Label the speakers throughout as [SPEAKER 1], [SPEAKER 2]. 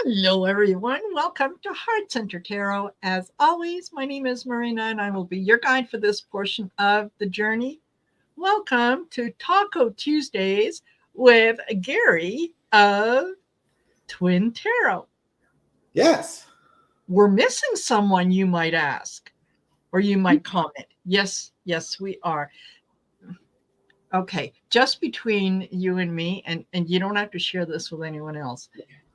[SPEAKER 1] Hello, everyone. Welcome to Heart Center Tarot. As always, my name is Marina, and I will be your guide for this portion of the journey. Welcome to Taco Tuesdays with Gary of Twin Tarot.
[SPEAKER 2] Yes.
[SPEAKER 1] We're missing someone, you might ask, or you might comment. Yes, we are. Okay, just between you and me, and you don't have to share this with anyone else.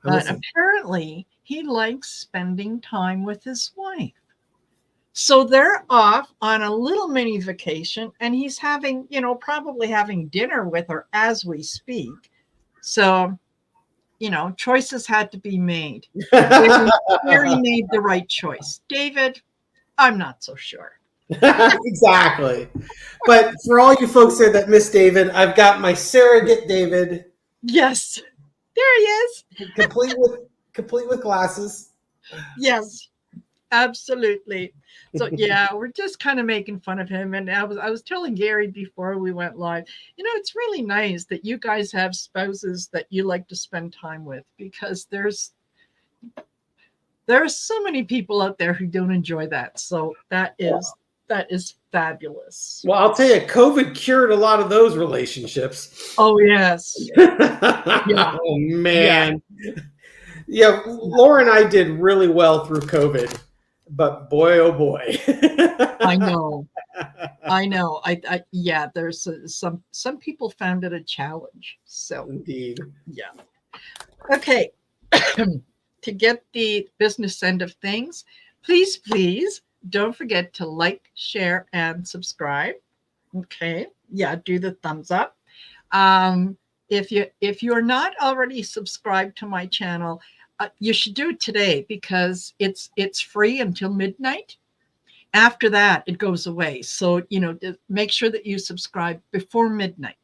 [SPEAKER 1] But apparently, he likes spending time with his wife. So they're off on a little mini vacation, and he's having, probably having dinner with her as we speak. So, choices had to be made. Gary made the right choice. David, I'm not so sure.
[SPEAKER 2] Exactly. But for all you folks there that miss David, I've got my surrogate David.
[SPEAKER 1] Yes. There he is.
[SPEAKER 2] complete with glasses.
[SPEAKER 1] Yes, absolutely. So yeah, we're just kind of making fun of him. And I was telling Gary before we went live, it's really nice that you guys have spouses that you like to spend time with, because there are so many people out there who don't enjoy that. So that is fabulous.
[SPEAKER 2] Well, I'll tell you, COVID cured a lot of those relationships.
[SPEAKER 1] Oh, yes.
[SPEAKER 2] Yeah. Oh, man. Yeah, Laura and I did really well through COVID, but boy, oh boy.
[SPEAKER 1] I know. There's some people found it a challenge. So
[SPEAKER 2] indeed.
[SPEAKER 1] Yeah. Okay. To get the business end of things, please don't forget to like, share, and subscribe. Okay. Yeah, do the thumbs up. If you're not already subscribed to my channel, you should do it today, because it's free until midnight. After that, it goes away. So, make sure that you subscribe before midnight.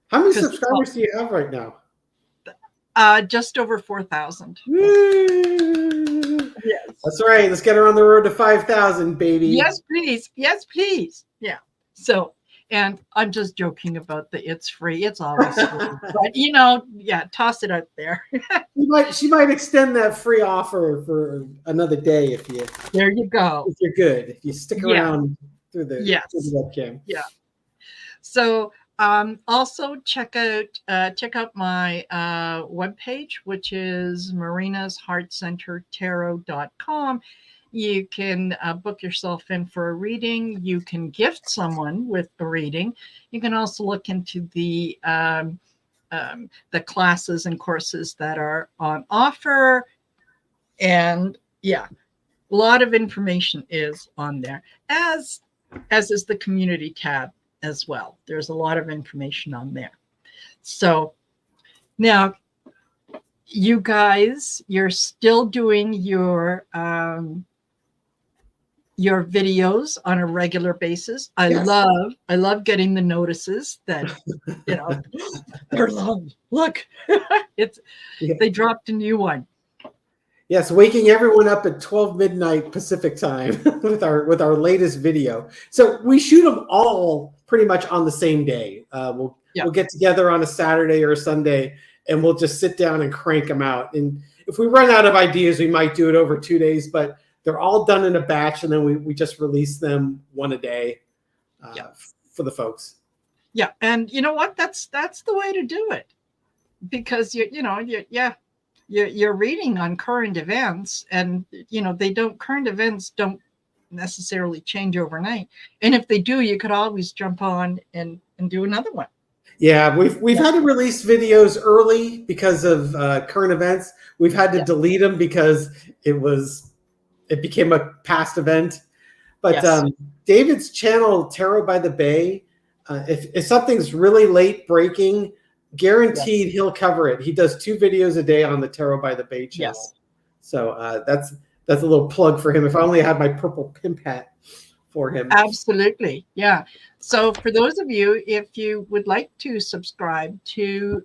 [SPEAKER 2] How many subscribers do you have right now?
[SPEAKER 1] Just over 4,000.
[SPEAKER 2] Yes. That's right. Let's get her on the road to 5,000, baby.
[SPEAKER 1] Yes, please. Yeah. So, and I'm just joking about it's free. It's always free. But, toss it out there.
[SPEAKER 2] She might extend that free offer for another day if you.
[SPEAKER 1] There you go.
[SPEAKER 2] If you're good. If you stick around through the webcam.
[SPEAKER 1] Yeah. So, also check out my webpage, which is marinasheartcentertarot.com. You can book yourself in for a reading. You can gift someone with a reading. You can also look into the classes and courses that are on offer. And a lot of information is on there, as is the community tab as well. There's a lot of information on there. So now, you guys, you're still doing your videos on a regular basis. I love getting the notices that they're long. Look, they dropped a new one.
[SPEAKER 2] Yes, waking everyone up at 12 midnight Pacific time with our latest video. So we shoot them all pretty much on the same day. We'll get together on a Saturday or a Sunday, and we'll just sit down and crank them out. And if we run out of ideas, we might do it over 2 days, but they're all done in a batch, and then we just release them one a day for the folks.
[SPEAKER 1] Yeah, and you know what? That's the way to do it, because you're reading on current events, and current events don't necessarily change overnight. And if they do, you could always jump on and do another one.
[SPEAKER 2] Yeah, we've had to release videos early because of current events. We've had to delete them because it became a past event. But David's channel, Tarot by the Bay, if something's really late breaking, guaranteed he'll cover it. He does 2 videos a day on the Tarot by the Bay channel.
[SPEAKER 1] Yes.
[SPEAKER 2] So that's a little plug for him. If I only had my purple pimp hat for him.
[SPEAKER 1] Absolutely. Yeah. So for those of you, if you would like to subscribe to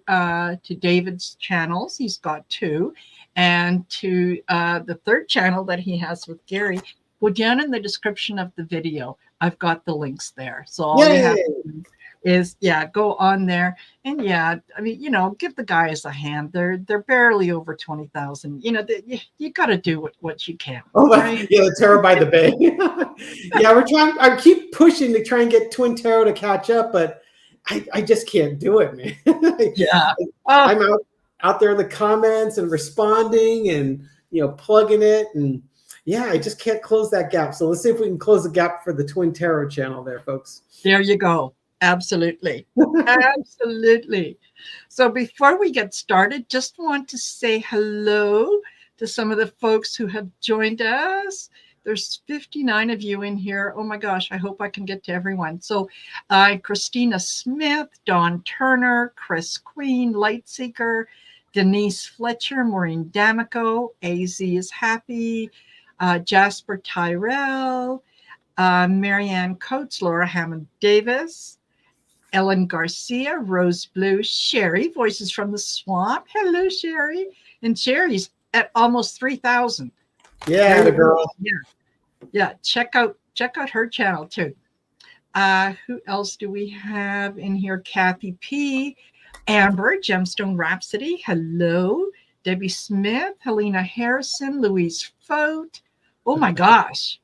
[SPEAKER 1] David's channels, he's got 2, and to the 3rd channel that he has with Gary, well, down in the description of the video, I've got the links there. So all you have to do is, yeah, go on there. And yeah, I mean, give the guys a hand. They're barely over 20,000. You got to do what you can.
[SPEAKER 2] Oh,
[SPEAKER 1] right?
[SPEAKER 2] Yeah, the Tarot by the Bay. Yeah, I keep pushing to try and get Twin Tarot to catch up, but I just can't do it, man.
[SPEAKER 1] Yeah.
[SPEAKER 2] I'm out there in the comments and responding and, plugging it. And yeah, I just can't close that gap. So let's see if we can close the gap for the Twin Tarot channel there, folks.
[SPEAKER 1] There you go. Absolutely. Absolutely. So before we get started, just want to say hello to some of the folks who have joined us. There's 59 of you in here. Oh my gosh, I hope I can get to everyone. So Christina Smith, Dawn Turner, Chris Queen, Lightseeker, Denise Fletcher, Maureen D'Amico, AZ is happy, Jasper Tyrell, Marianne Coates, Laura Hammond Davis, Ellen Garcia, Rose Blue, Sherry, Voices from the Swamp. Hello, Sherry. And Sherry's at almost 3,000.
[SPEAKER 2] Yeah, the girl.
[SPEAKER 1] Yeah. Check out her channel too. Who else do we have in here? Kathy P, Amber, Gemstone Rhapsody. Hello. Debbie Smith, Helena Harrison, Louise Fote. Oh my gosh.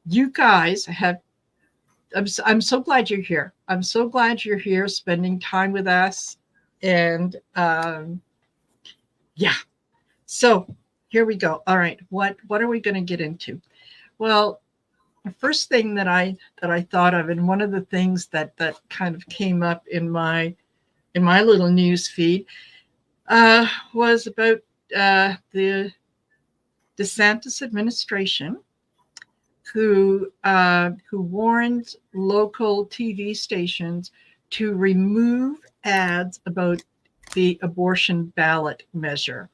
[SPEAKER 1] You guys have, I'm so glad you're here. I'm so glad you're here spending time with us. And yeah, so here we go. All right, what are we going to get into? Well, the first thing that I thought of, and one of the things that kind of came up in my little news feed was about the DeSantis administration, who warned local TV stations to remove ads about the abortion ballot measure.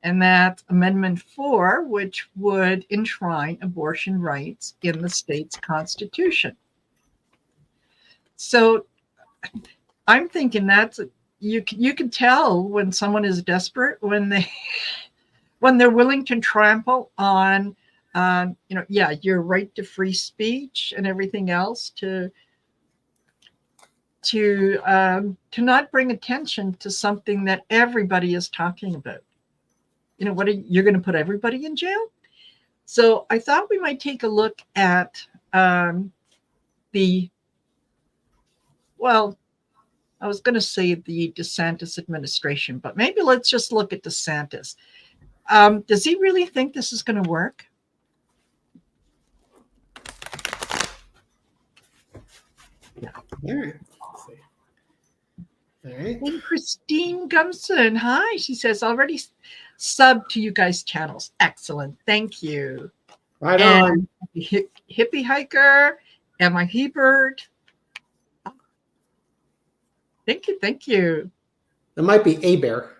[SPEAKER 1] And that's Amendment 4, which would enshrine abortion rights in the state's constitution. So I'm thinking you can tell when someone is desperate when they're willing to trample on your right to free speech and everything else, to not bring attention to something that everybody is talking about. You're going to put everybody in jail? So I thought we might take a look at I was going to say the DeSantis administration, but maybe let's just look at DeSantis. Does he really think this is going to work?
[SPEAKER 2] Yeah. All right. All right.
[SPEAKER 1] And Christine Gumson, hi. She says, already sub to you guys' channels. Excellent. Thank you.
[SPEAKER 2] Right on.
[SPEAKER 1] Hippie Hiker, Emma Hebert. Thank you. Thank you.
[SPEAKER 2] It might be A Bear.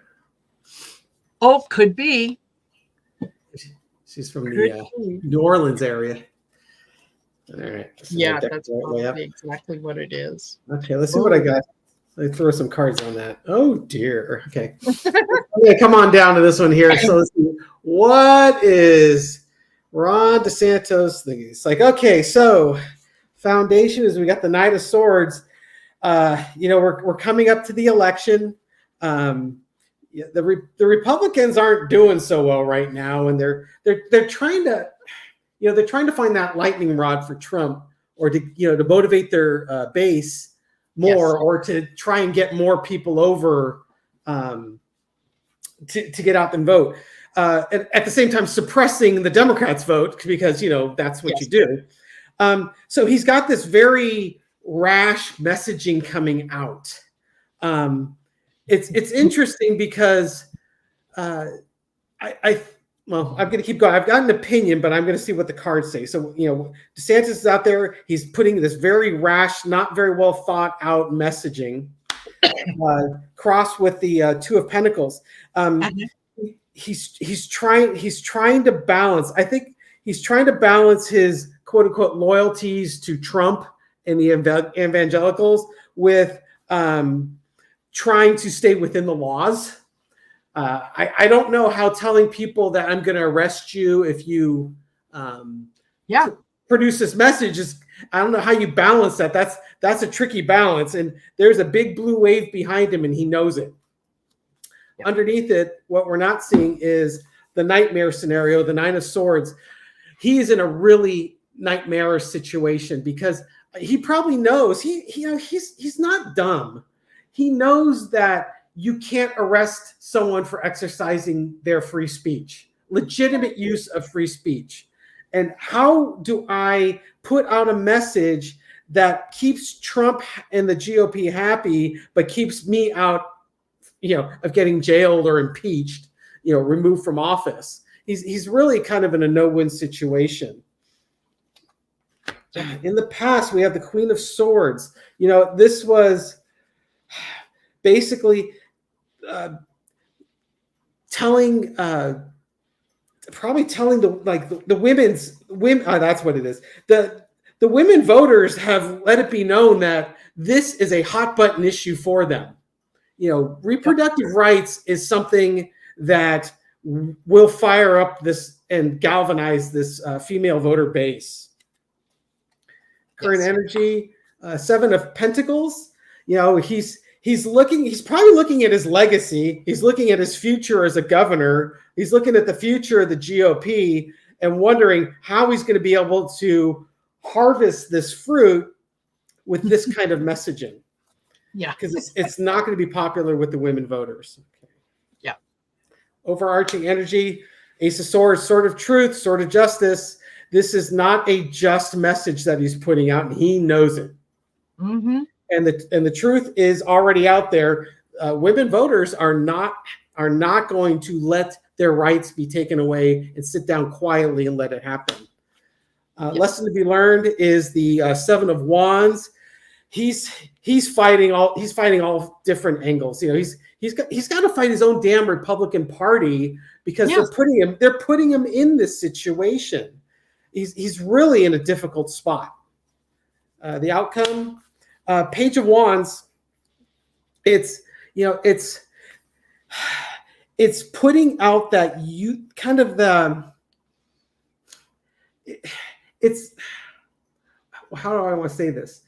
[SPEAKER 1] Oh, could be.
[SPEAKER 2] She's from the New Orleans area. All right.
[SPEAKER 1] Yeah, that's probably exactly what it is.
[SPEAKER 2] Okay, let's see what I got. Let me throw some cards on that. Oh dear. Okay. Okay, come on down to this one here. So let's see. What is Ron DeSantis thinking? It's like, okay, so foundation is, we got the Knight of Swords. We're coming up to the election. The Republicans aren't doing so well right now, and they're trying to, they're trying to find that lightning rod for Trump, or to motivate their base more, yes, or to try and get more people over to get out and vote. At the same time, suppressing the Democrats' vote, because that's what, yes, you do. So he's got this very rash messaging coming out. It's interesting because I'm going to keep going. I've got an opinion, but I'm going to see what the cards say. So, DeSantis is out there. He's putting this very rash, not very well thought out messaging, crossed with the Two of Pentacles. He's trying to balance. I think he's trying to balance his quote unquote loyalties to Trump and the evangelicals with trying to stay within the laws. I don't know how telling people that I'm going to arrest you if you produce this message I don't know how you balance that. That's a tricky balance. And there's a big blue wave behind him, and he knows it. Yeah. Underneath it, what we're not seeing is the nightmare scenario, the Nine of Swords. He's in a really nightmarish situation because he probably knows he's not dumb. He knows that you can't arrest someone for exercising their free speech, legitimate use of free speech. And how do I put out a message that keeps Trump and the GOP happy, but keeps me out, of getting jailed or impeached, removed from office? He's really kind of in a no-win situation. In the past, we have the Queen of Swords. This was basically telling the women. That's what it is. The women voters have let it be known that this is a hot button issue for them. Reproductive rights is something that will fire up this and galvanize this female voter base. Current energy, Seven of Pentacles. He's probably looking at his legacy. He's looking at his future as a governor. He's looking at the future of the GOP and wondering how he's going to be able to harvest this fruit with this kind of messaging.
[SPEAKER 1] Yeah.
[SPEAKER 2] Because it's not going to be popular with the women voters. Okay.
[SPEAKER 1] Yeah.
[SPEAKER 2] Overarching energy, Ace of Swords, Sword of Truth, Sword of Justice. This is not a just message that he's putting out, and he knows it.
[SPEAKER 1] Mm-hmm.
[SPEAKER 2] And the truth is already out there. Women voters are not going to let their rights be taken away and sit down quietly and let it happen. Lesson to be learned is the Seven of Wands. He's fighting all different angles. He's got to fight his own damn Republican Party because they're putting him in this situation. He's really in a difficult spot. The outcome. Page of Wands, it's putting out that how do I want to say this?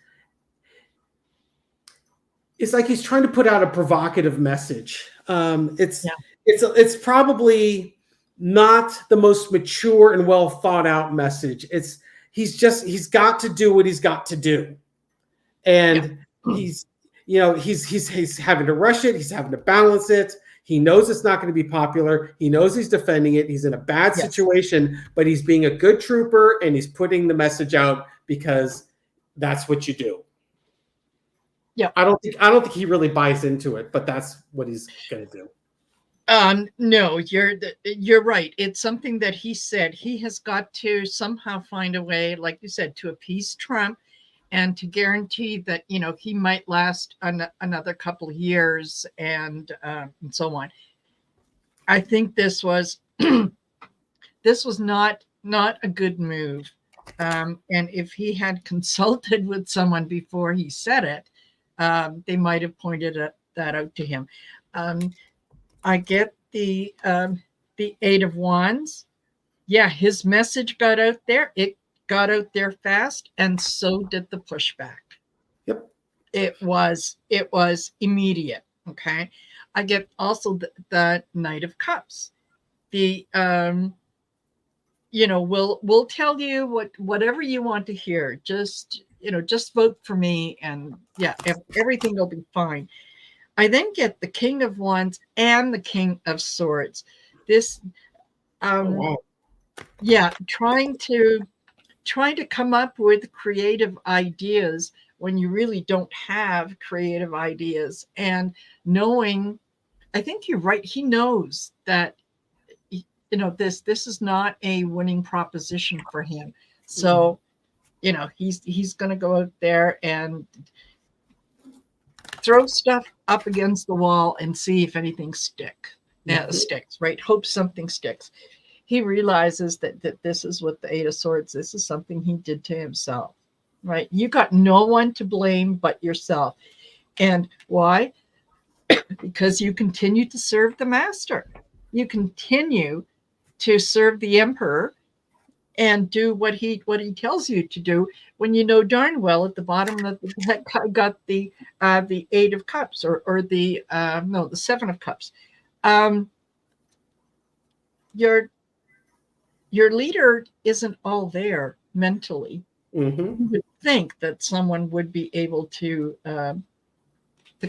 [SPEAKER 2] It's like he's trying to put out a provocative message. It's probably not the most mature and well thought out message. He's got to do what he's got to do. And he's having to rush it. He's having to balance it. He knows it's not going to be popular. He knows he's defending it. He's in a bad situation, but he's being a good trooper and he's putting the message out because that's what you do. Yeah. I don't think he really buys into it, but that's what he's going to do.
[SPEAKER 1] No, you're right. It's something that he said he has got to somehow find a way, like you said, to appease Trump. And to guarantee that, he might last another couple of years and so on. I think this was not a good move. And if he had consulted with someone before he said it, they might have pointed that out to him. I get the Eight of Wands. Yeah, his message got out there. It got out there fast, and so did the pushback.
[SPEAKER 2] Yep.
[SPEAKER 1] It was immediate. Okay. I get also the Knight of Cups. The we'll tell you whatever you want to hear. Just vote for me, and everything will be fine. I then get the King of Wands and the King of Swords. This trying to come up with creative ideas when you really don't have creative ideas, and knowing, I think you're right. He knows that, this is not a winning proposition for him. So, he's going to go out there and throw stuff up against the wall and see if anything sticks, right? Hope something sticks. He realizes that this is what the Eight of Swords, this is something he did to himself, right? You got no one to blame but yourself. And why? Because you continue to serve the master. You continue to serve the emperor, and do what he tells you to do, when you know darn well at the bottom that got the 8 of cups, or the no, the 7 of cups. Your leader isn't all there mentally.
[SPEAKER 2] Mm-hmm.
[SPEAKER 1] You would think that someone would be able to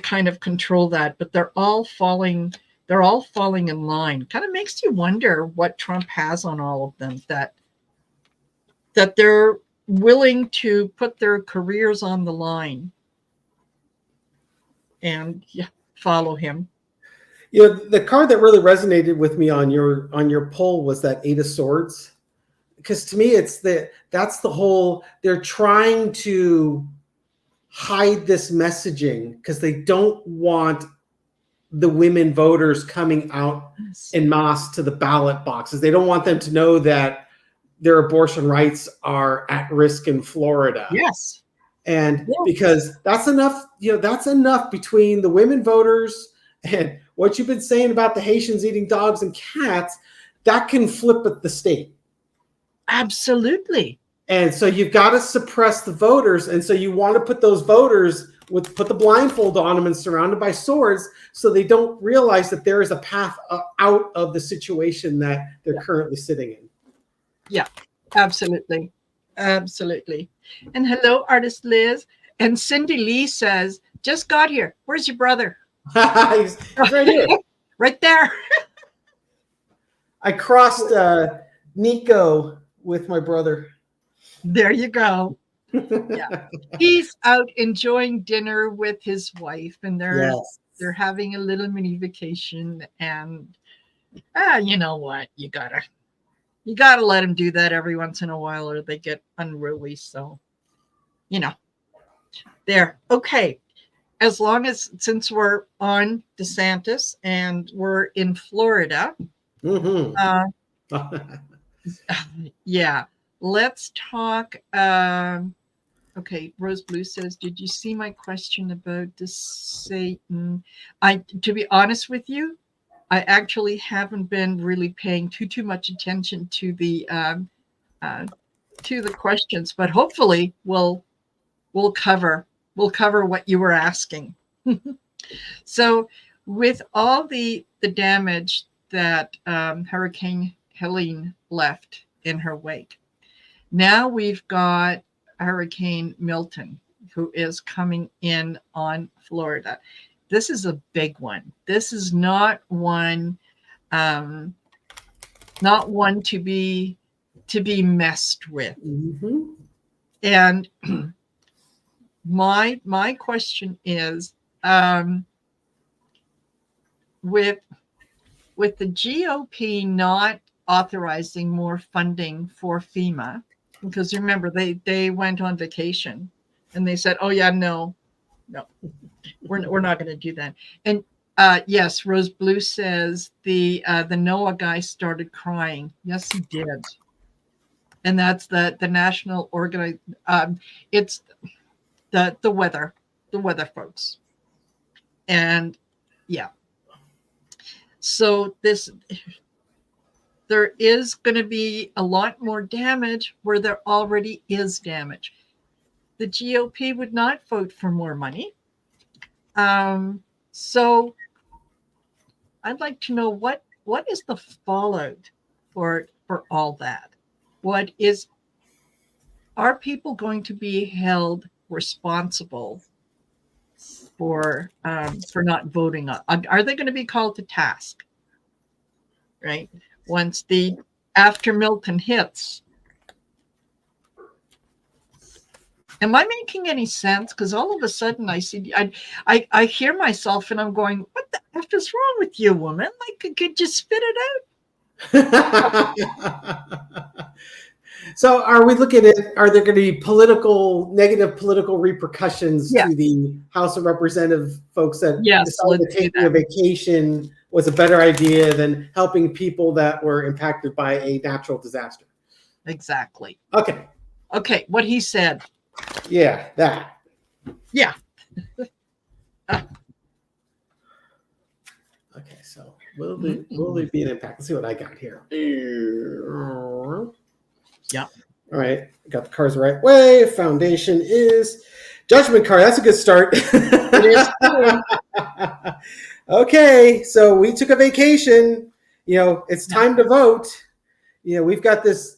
[SPEAKER 1] kind of control that, but they're all falling in line. Kind of makes you wonder what Trump has on all of them, that they're willing to put their careers on the line and follow him.
[SPEAKER 2] The card that really resonated with me on your poll was that 8 of Swords, because to me that's the whole, they're trying to hide this messaging because they don't want the women voters coming out en masse to the ballot boxes. They don't want them to know that their abortion rights are at risk in Florida.
[SPEAKER 1] Yes.
[SPEAKER 2] And because that's enough, that's enough between the women voters and what you've been saying about the Haitians eating dogs and cats, that can flip at the state.
[SPEAKER 1] Absolutely.
[SPEAKER 2] And so you've got to suppress the voters. And so you want to put those voters put the blindfold on them and surrounded by swords, so they don't realize that there is a path out of the situation that they're currently sitting in.
[SPEAKER 1] Yeah, absolutely. Absolutely. And hello, artist Liz. And Cindy Lee says, just got here. Where's your brother?
[SPEAKER 2] He's right here.
[SPEAKER 1] Right there.
[SPEAKER 2] I crossed Nico with my brother.
[SPEAKER 1] There you go. Yeah. He's out enjoying dinner with his wife, and they're having a little mini vacation. And you know what? You gotta let them do that every once in a while, or they get unruly. So, there. Okay. Since we're on DeSantis and we're in Florida, yeah, let's talk. Okay, Rose Blue says, did you see my question about Satan? To be honest with you, I actually haven't been really paying too much attention to the questions, but hopefully we'll cover what you were asking. So, with all the damage that Hurricane Helene left in her wake, now we've got Hurricane Milton, who is coming in on Florida. This is a big one. This is not one to be messed with.
[SPEAKER 2] Mm-hmm.
[SPEAKER 1] And my question is, with the GOP not authorizing more funding for FEMA, because remember they went on vacation and they said, oh yeah, no, we're not going to do that. And yes, Rose Blue says the NOAA guy started crying. Yes, he did. And that's the national it's the weather folks. And yeah, so there is going to be a lot more damage where there already is damage. The GOP would not vote for more money. So I'd like to know what is the fallout for all that? Are people going to be held responsible for not voting on? Are they going to be called to task? Right? Once after Milton hits. Am I making any sense? Because all of a sudden I see, I hear myself and I'm going, what the F is wrong with you, woman? Like, could you spit it
[SPEAKER 2] out? So are we looking at, are there going to be negative political repercussions to the House of Representative folks that decided to take a vacation was a better idea than helping people that were impacted by a natural disaster?
[SPEAKER 1] Exactly.
[SPEAKER 2] Okay.
[SPEAKER 1] What he said.
[SPEAKER 2] Yeah, that.
[SPEAKER 1] Yeah.
[SPEAKER 2] Okay, so will there be an impact? Let's see what I got here.
[SPEAKER 1] Yeah.
[SPEAKER 2] All right. Got the cards the right way. Foundation is Judgment card. That's a good start.
[SPEAKER 1] It is.
[SPEAKER 2] Okay. So we took a vacation. It's time to vote. We've got this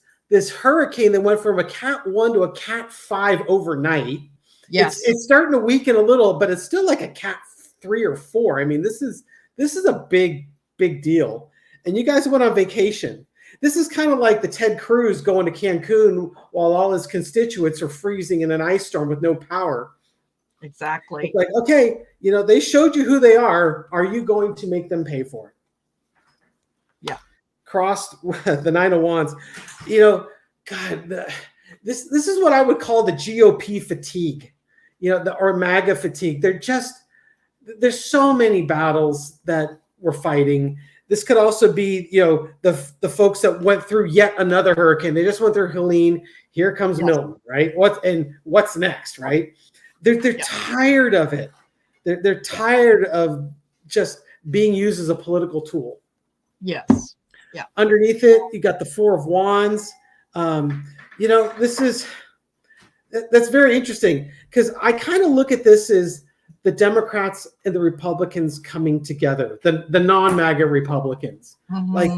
[SPEAKER 2] hurricane that went from a Cat 1 to a Cat 5 overnight.
[SPEAKER 1] Yes.
[SPEAKER 2] It's starting to weaken a little, but it's still like a Cat 3 or 4. I mean, this is a big deal. And you guys went on vacation. This is kind of like the Ted Cruz going to Cancun while all his constituents are freezing in an ice storm with no power.
[SPEAKER 1] Exactly.
[SPEAKER 2] It's like, okay, they showed you who they are. Are you going to make them pay for it?
[SPEAKER 1] Yeah.
[SPEAKER 2] Crossed the 9 of Wands. God, this is what I would call the GOP fatigue, or MAGA fatigue. There's so many battles that we're fighting. This could also be, the folks that went through yet another hurricane. They just went through Helene. Here comes Milton, right? What's next, right? They're tired of it. They're tired of just being used as a political tool.
[SPEAKER 1] Yes. Yeah.
[SPEAKER 2] Underneath it, you got the 4 of Wands. That's very interesting because I kind of look at this as the Democrats and the Republicans coming together, the non-MAGA Republicans.
[SPEAKER 1] Mm-hmm.
[SPEAKER 2] Like,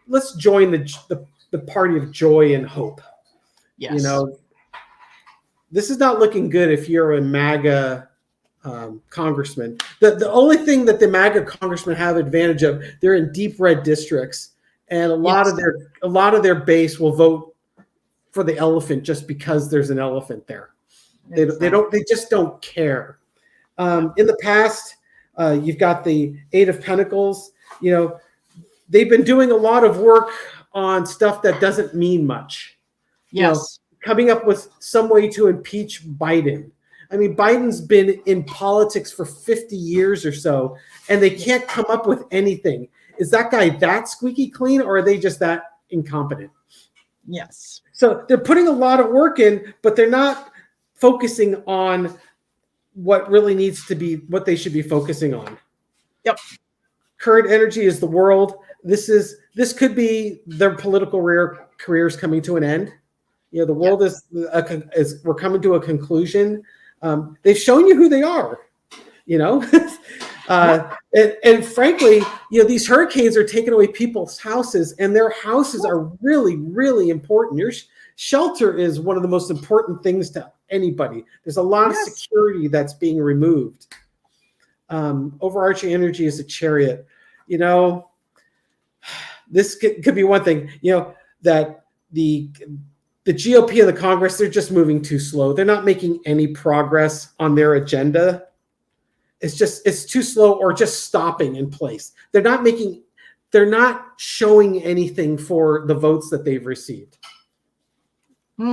[SPEAKER 2] let's join the party of joy and hope.
[SPEAKER 1] Yes.
[SPEAKER 2] This is not looking good if you're a MAGA congressman. The only thing that the MAGA congressmen have advantage of, they're in deep red districts, and a lot of their base will vote for the elephant just because there's an elephant there. They just don't care. In the past, you've got the 8 of Pentacles. They've been doing a lot of work on stuff that doesn't mean much.
[SPEAKER 1] Yes.
[SPEAKER 2] Coming up with some way to impeach Biden. I mean, Biden's been in politics for 50 years or so, and they can't come up with anything. Is that guy that squeaky clean, or are they just that incompetent?
[SPEAKER 1] Yes.
[SPEAKER 2] So they're putting a lot of work in, but they're not focusing on what really needs to be, what they should be focusing on.
[SPEAKER 1] Yep.
[SPEAKER 2] Current energy is the World. This could be their political careers coming to an end. The world is we're coming to a conclusion. They've shown you who they are, and frankly, these hurricanes are taking away people's houses, and their houses are really, really important. Your shelter is one of the most important things to anybody. There's a lot of security that's being removed. Overarching energy is a Chariot. This could be one thing, that the GOP and the Congress, they're just moving too slow. They're not making any progress on their agenda. It's too slow, or just stopping in place. They're not showing anything for the votes that they've received. Mm-hmm.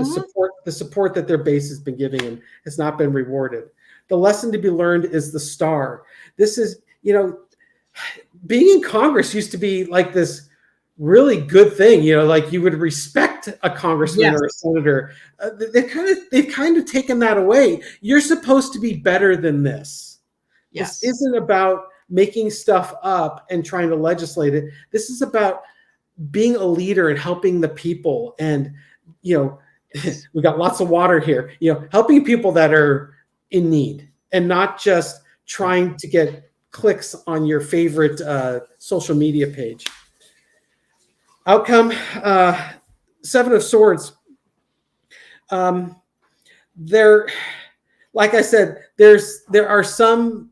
[SPEAKER 2] The support that their base has been giving them has not been rewarded. The lesson to be learned is the Star. This is, being in Congress used to be like this really good thing, like you would respect a congressman or a senator. They've kind of taken that away. You're supposed to be better than this. Yes. This isn't about making stuff up and trying to legislate it. This is about being a leader and helping the people. And, we got lots of water here, helping people that are in need, and not just trying to get clicks on your favorite social media page. Outcome, 7 of Swords. There, like I said, there are some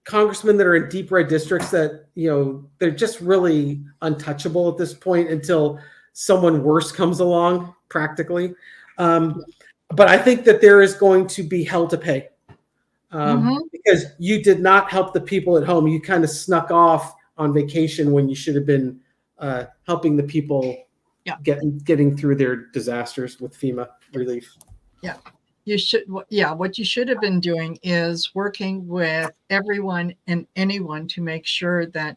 [SPEAKER 2] congressmen that are in deep red districts that, they're just really untouchable at this point until someone worse comes along, practically. But I think that there is going to be hell to pay. Because you did not help the people at home. You kind of snuck off on vacation when you should have been helping the people getting through their disasters with FEMA relief. Yeah.
[SPEAKER 1] What you should have been doing is working with everyone and anyone to make sure that,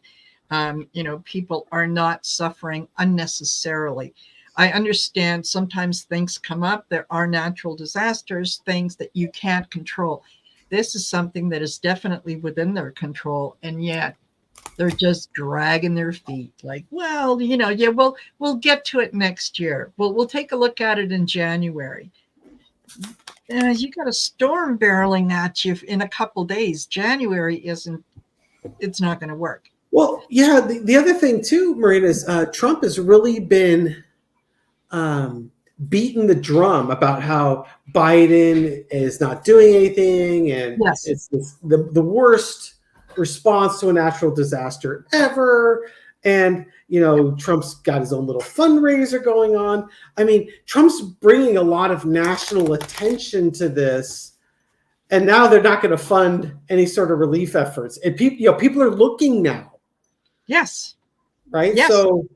[SPEAKER 1] people are not suffering unnecessarily. I understand sometimes things come up. There are natural disasters, things that you can't control. This is something that is definitely within their control, and yet They're just dragging their feet. Like, well, yeah, we'll get to it next year. We'll take a look at it in January. You got a storm barreling at you in a couple days. January it's not going to work.
[SPEAKER 2] Well, yeah. The other thing too, Marina, is Trump has really been beating the drum about how Biden is not doing anything, and
[SPEAKER 1] yes,
[SPEAKER 2] it's the worst response to a natural disaster ever. And Trump's got his own little fundraiser going on. I mean, Trump's bringing a lot of national attention to this, and now they're not going to fund any sort of relief efforts. And people are looking now.
[SPEAKER 1] Yes.
[SPEAKER 2] Right.
[SPEAKER 1] Yes.
[SPEAKER 2] So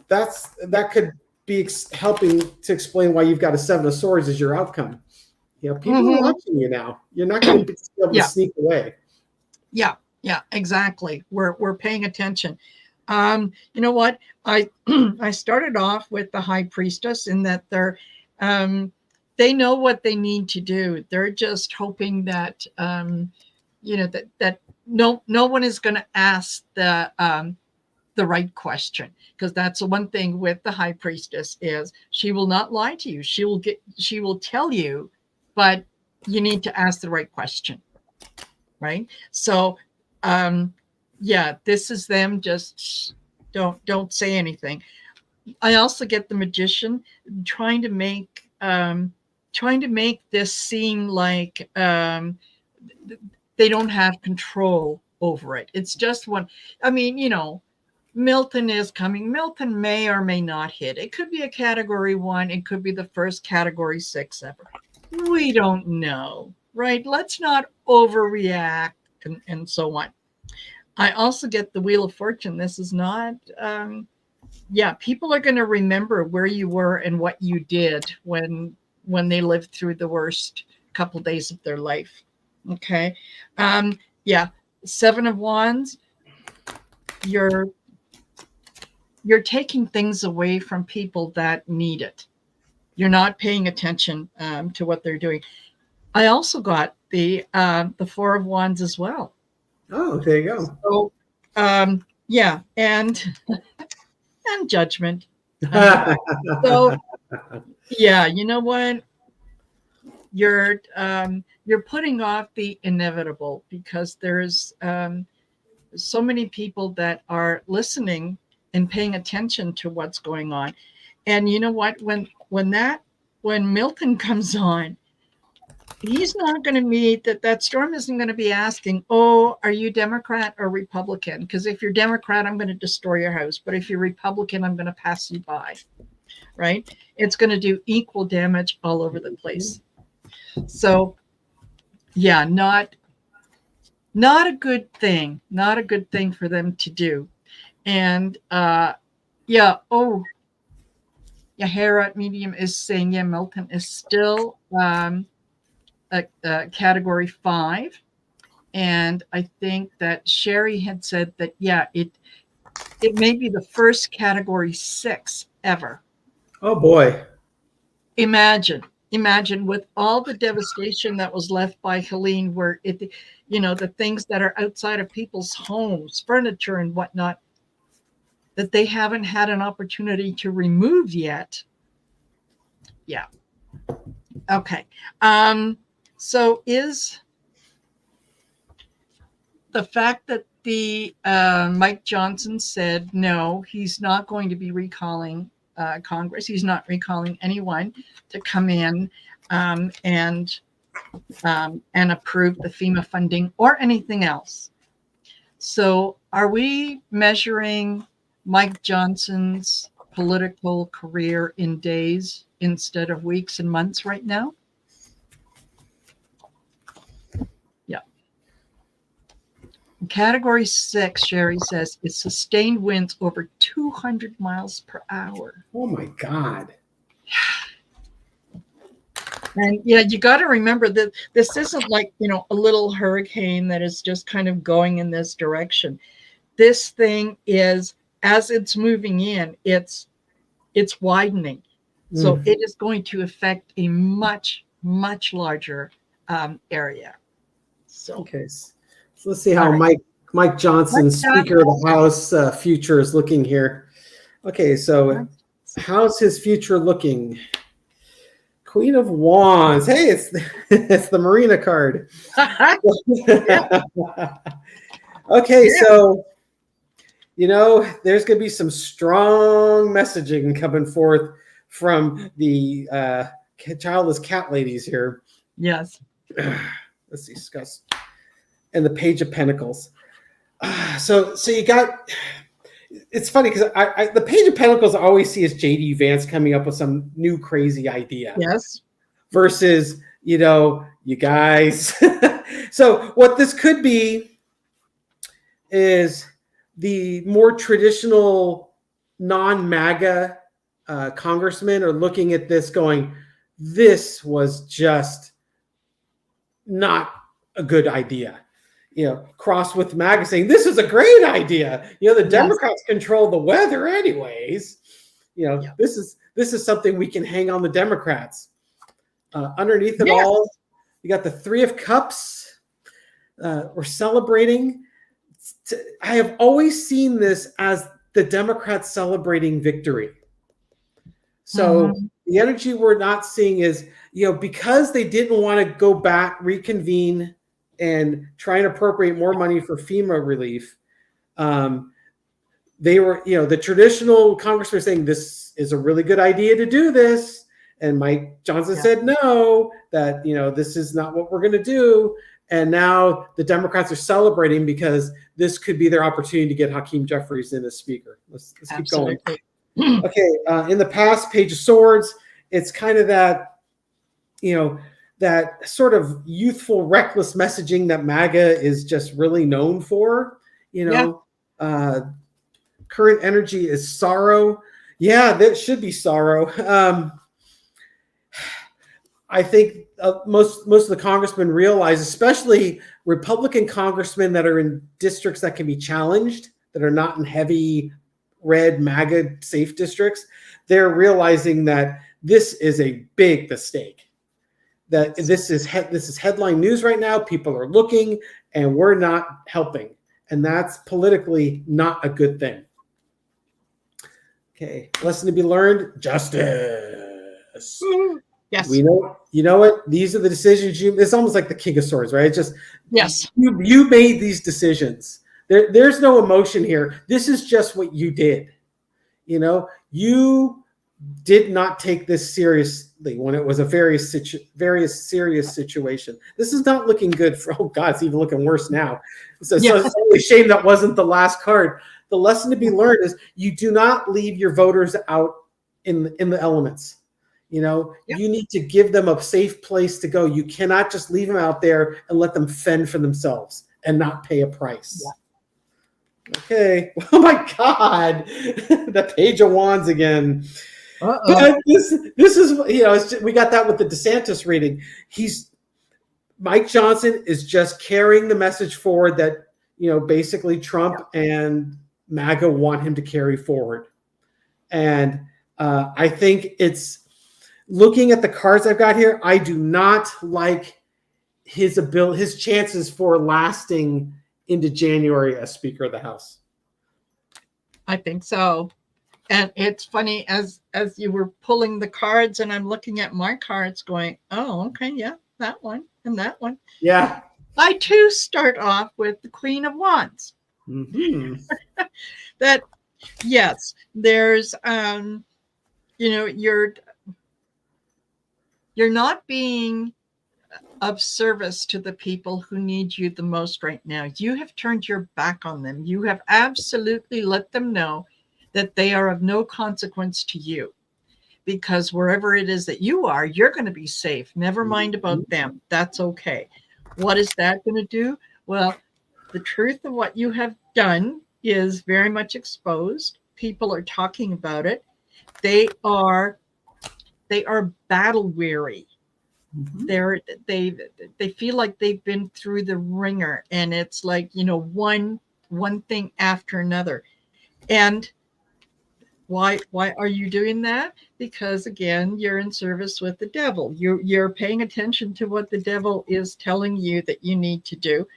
[SPEAKER 2] that could be helping to explain why you've got a 7 of Swords as your outcome. People are watching you now. You're not going to be able to sneak away.
[SPEAKER 1] Yeah, exactly. We're paying attention. You know what? I started off with the High Priestess in that they know what they need to do. They're just hoping that that no one is going to ask the right question, because that's the one thing with the High Priestess is she will not lie to you. She will tell you, but you need to ask the right question, right? So this is them just don't say anything. I also get the Magician trying to make this seem like they don't have control over it. It's just one. I mean, Milton is coming. Milton may or may not hit. It could be a category 1. It could be the first category 6 ever. We don't know, right? Let's not overreact and so on. I also get the Wheel of Fortune. This is not, people are going to remember where you were and what you did when they lived through the worst couple days of their life. Okay. 7 of Wands. You're taking things away from people that need it. You're not paying attention to what they're doing. I also got the 4 of Wands as well.
[SPEAKER 2] Oh, there you go.
[SPEAKER 1] So, and Judgment. So, you know what? You're putting off the inevitable, because there's so many people that are listening and paying attention to what's going on. And you know what? When Milton comes on, he's not going to meet that storm isn't going to be asking, oh, are you Democrat or Republican? Because if you're Democrat, I'm going to destroy your house. But if you're Republican, I'm going to pass you by. Right? It's going to do equal damage all over the place. So, not a good thing. Not a good thing for them to do. And Hera Medium is saying, Milton is still a category 5. And I think that Sherry had said that, it may be the first category 6 ever.
[SPEAKER 2] Oh boy.
[SPEAKER 1] Imagine with all the devastation that was left by Helene, where the things that are outside of people's homes, furniture and whatnot, that they haven't had an opportunity to remove yet. Yeah. Okay. So is the fact that the Mike Johnson said no, he's not going to be recalling Congress. He's not recalling anyone to come in and approve the FEMA funding or anything else. So are we measuring Mike Johnson's political career in days instead of weeks and months right now? Yeah. Category 6, Sherry says, is sustained winds over 200 miles per hour.
[SPEAKER 2] Oh my God.
[SPEAKER 1] And you got to remember that this isn't like, a little hurricane that is just kind of going in this direction. This thing is, as it's moving in, it's widening. So it is going to affect a much, much larger area. So
[SPEAKER 2] okay. So let's see how Mike Mike Johnson, Speaker of the House, future is looking here. Okay, so how's his future looking? Queen of Wands. Hey, it's the Marina card. Okay, so there's going to be some strong messaging coming forth from the childless cat ladies here.
[SPEAKER 1] Yes.
[SPEAKER 2] Let's discuss. And the Page of Pentacles. So you got. It's funny because the Page of Pentacles I always see as J.D. Vance coming up with some new crazy idea.
[SPEAKER 1] Yes.
[SPEAKER 2] Versus, you guys. So what this could be is the more traditional non-MAGA congressmen are looking at this going, this was just not a good idea. Cross with MAGA saying, this is a great idea. The Democrats control the weather anyways. This is something we can hang on the Democrats. Underneath it all, you got the Three of Cups. We're celebrating. I have always seen this as the Democrats celebrating victory. So the energy we're not seeing is, because they didn't want to go back, reconvene, and try and appropriate more money for FEMA relief. They were, the traditional congressmen saying this is a really good idea to do this. And Mike Johnson said, no, that, this is not what we're going to do. And now the Democrats are celebrating because this could be their opportunity to get Hakeem Jeffries in as speaker. Let's keep going. Okay. In the past, Page of Swords, it's kind of that, that sort of youthful, reckless messaging that MAGA is just really known for. Current energy is sorrow. Yeah, that should be sorrow. I think most of the congressmen realize, especially Republican congressmen that are in districts that can be challenged, that are not in heavy red MAGA safe districts, they're realizing that this is a big mistake. That this is headline news right now. People are looking, and we're not helping, and that's politically not a good thing. Okay, lesson to be learned: justice.
[SPEAKER 1] Yes.
[SPEAKER 2] We know. You know what? These are the decisions you. It's almost like the King of Swords, right? It's just You made these decisions. There's no emotion here. This is just what you did. You did not take this seriously when it was a very serious situation. This is not looking good for, oh God, it's even looking worse now. So it's only a shame that wasn't the last card. The lesson to be learned is you do not leave your voters out in the elements. You need to give them a safe place to go. You cannot just leave them out there and let them fend for themselves and not pay a price. Yeah. Okay. Oh my God. The Page of Wands again. But this is, we got that with the DeSantis reading. Mike Johnson is just carrying the message forward that, basically Trump and MAGA want him to carry forward. And I think it's, looking at the cards I've got here, I do not like his chances for lasting into January as Speaker of the House.
[SPEAKER 1] I think so. And it's funny, as you were pulling the cards and I'm looking at my cards going, oh, okay, yeah, that one and that one.
[SPEAKER 2] Yeah.
[SPEAKER 1] I too start off with the Queen of Wands.
[SPEAKER 2] Mm-hmm.
[SPEAKER 1] That, yes, there's, you're not being of service to the people who need you the most right now. You have turned your back on them. You have absolutely let them know that they are of no consequence to you, because wherever it is that you are, you're going to be safe. Never mind about them. That's okay. What is that going to do? Well, the truth of what you have done is very much exposed. People are talking about it. They are battle weary. Mm-hmm. They feel like they've been through the ringer, and it's like, one thing after another. And why are you doing that? Because again, you're in service with the devil. You're paying attention to what the devil is telling you that you need to do.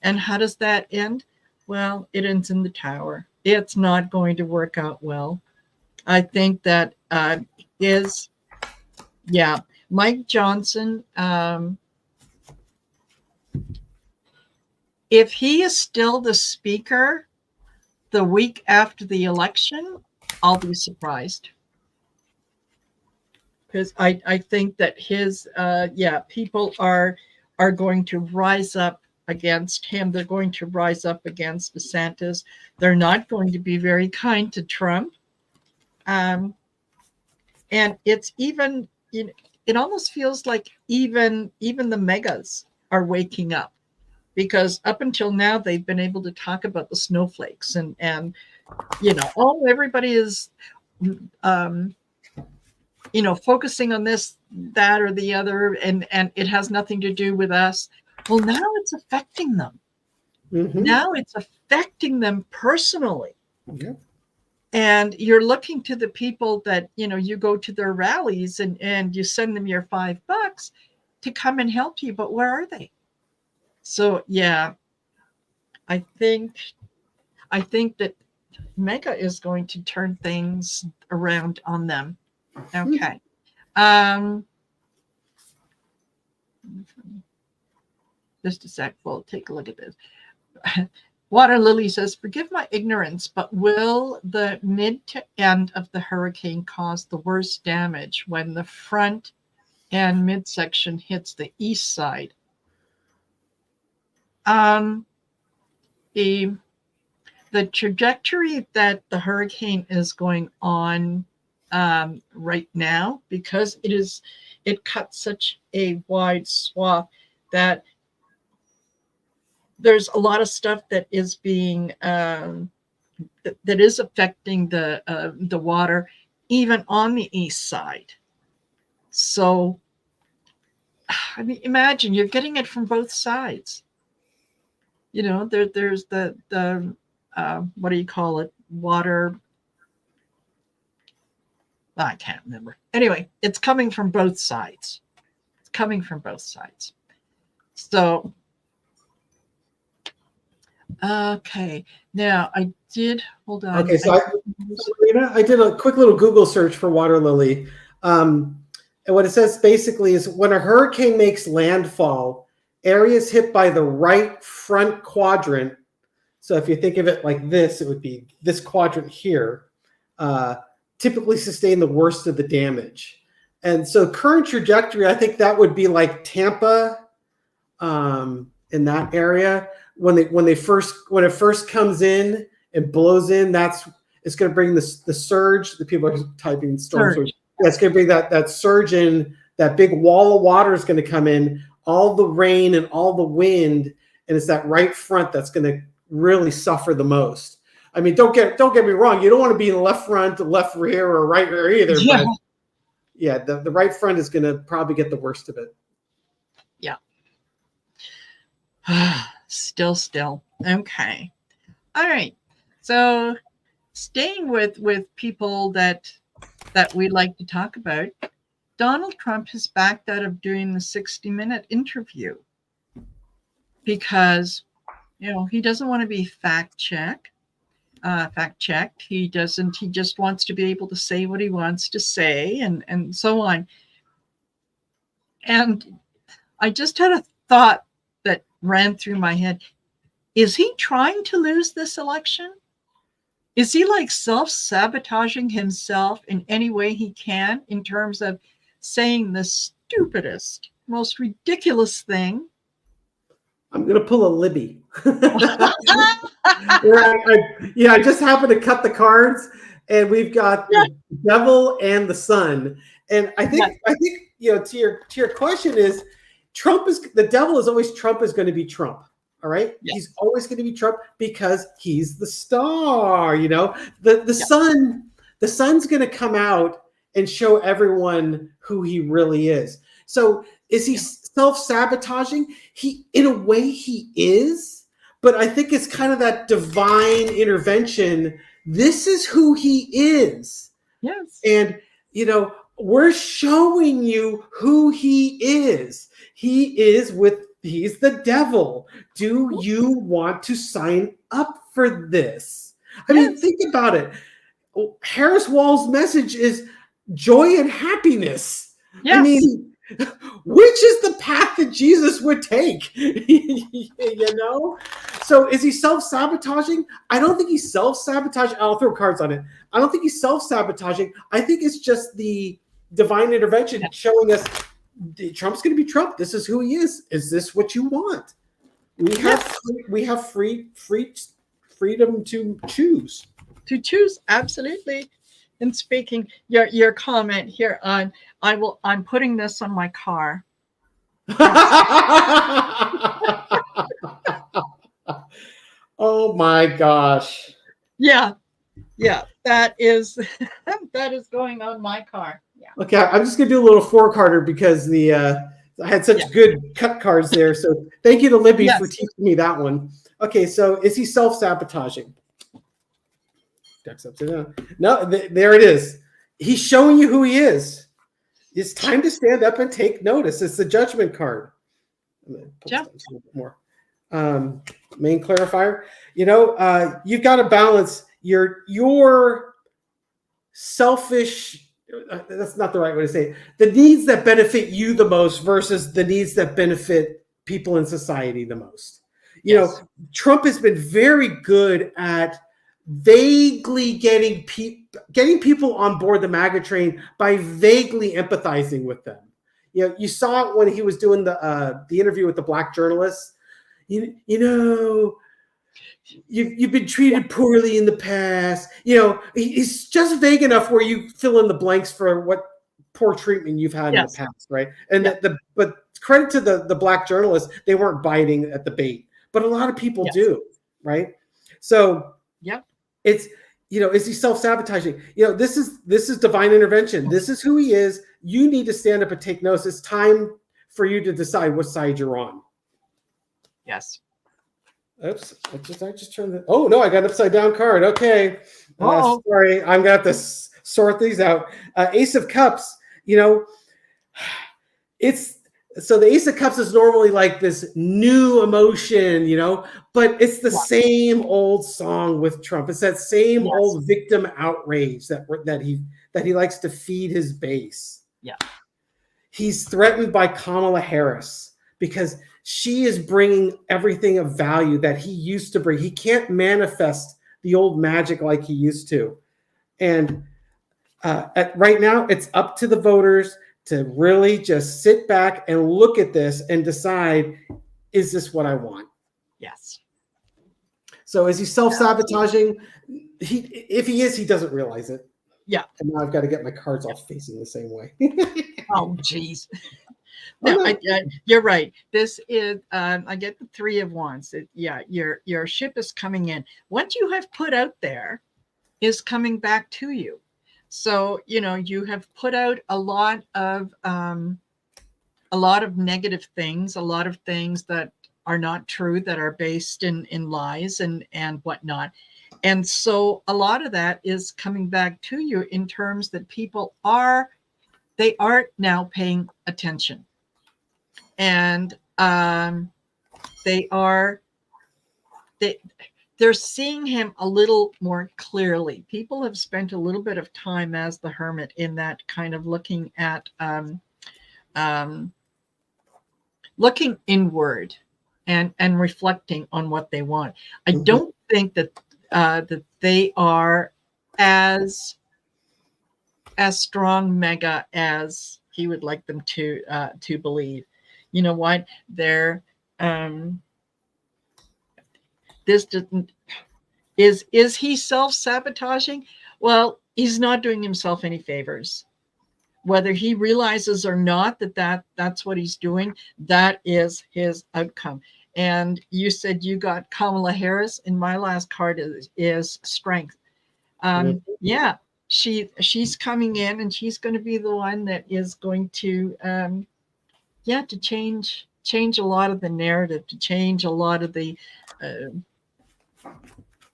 [SPEAKER 1] And how does that end? well, it ends in the tower. It's not going to work out well. I think that Mike Johnson, if he is still the speaker the week after the election, I'll be surprised. Because I think that his, people are going to rise up against him. They're going to rise up against DeSantis. They're not going to be very kind to Trump. And it's even, it almost feels like even the megas are waking up, because up until now they've been able to talk about the snowflakes and everybody is focusing on this, that, or the other, and it has nothing to do with us. Well, now it's affecting them. Mm-hmm. Now it's affecting them personally. Okay. And you're looking to the people that, you go to their rallies and you send them your $5 to come and help you, but where are they? So, yeah, I think that Mega is going to turn things around on them. Okay. Just a sec. We'll take a look at this. Water Lily says, forgive my ignorance, but will the mid to end of the hurricane cause the worst damage when the front and midsection hits the east side? The trajectory that the hurricane is going on right now, because it cuts such a wide swath that there's a lot of stuff that is being that is affecting the water even on the east side. So, I mean, imagine you're getting it from both sides. There's the what do you call it? Water. I can't remember. Anyway, it's coming from both sides. It's coming from both sides. So, okay. Now hold on.
[SPEAKER 2] Okay, so I did a quick little Google search for water lily. And what it says basically is when a hurricane makes landfall, areas hit by the right front quadrant. So if you think of it like this, it would be this quadrant here, typically sustain the worst of the damage. And so current trajectory, I think that would be like Tampa in that area. When it first comes in and blows in, it's going to bring the surge. The people are typing storm surge. That's going to bring that surge in. That big wall of water is going to come in, all the rain and all the wind, and it's that right front that's going to really suffer the most. I mean, don't get me wrong. You don't want to be in the left front, the left rear, or right rear either. Yeah. But yeah, the right front is going to probably get the worst of it.
[SPEAKER 1] Yeah. Still. Okay. All right. So staying with people that we like to talk about, Donald Trump has backed out of doing the 60-minute interview because, he doesn't want to be fact-checked. He just wants to be able to say what he wants to say and so on. And I just had a thought that ran through my head. Is he trying to lose this election? Is he like self-sabotaging himself in any way he can in terms of saying the stupidest, most ridiculous thing?
[SPEAKER 2] I'm going to pull a Libby. I just happened to cut the cards, and we've got the devil and the sun. And I think to your question is, the devil is always Trump is going to be Trump. All right. Yes. He's always going to be Trump because he's the star, the sun's going to come out and show everyone who he really is. So is he self-sabotaging? In a way he is, but I think it's kind of that divine intervention. This is who he is.
[SPEAKER 1] Yes.
[SPEAKER 2] And, we're showing you who he is. He is with He's the devil. Do you want to sign up for this? I mean, think about it. Harris Wall's message is joy and happiness. Yes. I mean, which is the path that Jesus would take? You know? So is he self-sabotaging? I don't think he's self-sabotaging. I'll throw cards on it. I don't think he's self-sabotaging. I think it's just the divine intervention showing us Trump's going to be Trump. This is who he is. Is this what you want? We have freedom to choose.
[SPEAKER 1] To choose, absolutely. And speaking your comment here on, I'm putting this on my car.
[SPEAKER 2] Oh my gosh.
[SPEAKER 1] Yeah. That is going on my car. Yeah.
[SPEAKER 2] Okay, I'm just gonna do a little 4-carder because I had such good cut cards there. So thank you to Libby for teaching me that one. Okay, so is he self-sabotaging? Deck's upside down. No, there it is. He's showing you who he is. It's time to stand up and take notice. It's the judgment card. More. Main clarifier. You know, you've got to balance your selfish. That's not the right way to say it. The needs that benefit you the most versus the needs that benefit people in society the most. You know, Trump has been very good at vaguely getting people on board the MAGA train by vaguely empathizing with them. You know, you saw it when he was doing the interview with the black journalists. You know, you've been treated poorly in the past. You know, he's just vague enough where you fill in the blanks for what poor treatment you've had in the past, right? And but credit to the black journalists, they weren't biting at the bait, but a lot of people do, right? So it's, you know, is he self-sabotaging? You know, this is divine intervention. This is who he is. You need to stand up and take notice. It's time for you to decide what side you're on.
[SPEAKER 1] Yes.
[SPEAKER 2] Oops, I just turned the, oh no, I got an upside down card. Okay. Sorry, I'm gonna have to sort these out. Ace of Cups, you know, so the Ace of Cups is normally like this new emotion, you know, but it's the same old song with Trump. It's that same old victim outrage that he likes to feed his base.
[SPEAKER 1] Yeah.
[SPEAKER 2] He's threatened by Kamala Harris because she is bringing everything of value that he used to bring. He can't manifest the old magic like he used to. And right now, it's up to the voters to really just sit back and look at this and decide, is this what I want?
[SPEAKER 1] Yes.
[SPEAKER 2] So is he self-sabotaging? If he is, he doesn't realize it.
[SPEAKER 1] Yeah.
[SPEAKER 2] And now I've got to get my cards all facing the same way.
[SPEAKER 1] Oh, geez. No, you're right. This is, I get the 3 of Wands. Your ship is coming in. What you have put out there is coming back to you. So, you know, you have put out a lot of negative things, a lot of things that are not true, that are based in lies and whatnot. And so a lot of that is coming back to you in terms that people are now paying attention. And they're seeing him a little more clearly. People have spent a little bit of time as the hermit in that kind of looking at looking inward and reflecting on what they want. I don't think that that they are as strong MAGA as he would like them to believe. You know what? They're this didn't is he self-sabotaging? Well, he's not doing himself any favors. Whether he realizes or not that's what he's doing, that is his outcome. And you said you got Kamala Harris, and my last card is strength. Yeah, she's coming in, and she's going to be the one that is going to to change a lot of the narrative, to change a lot of the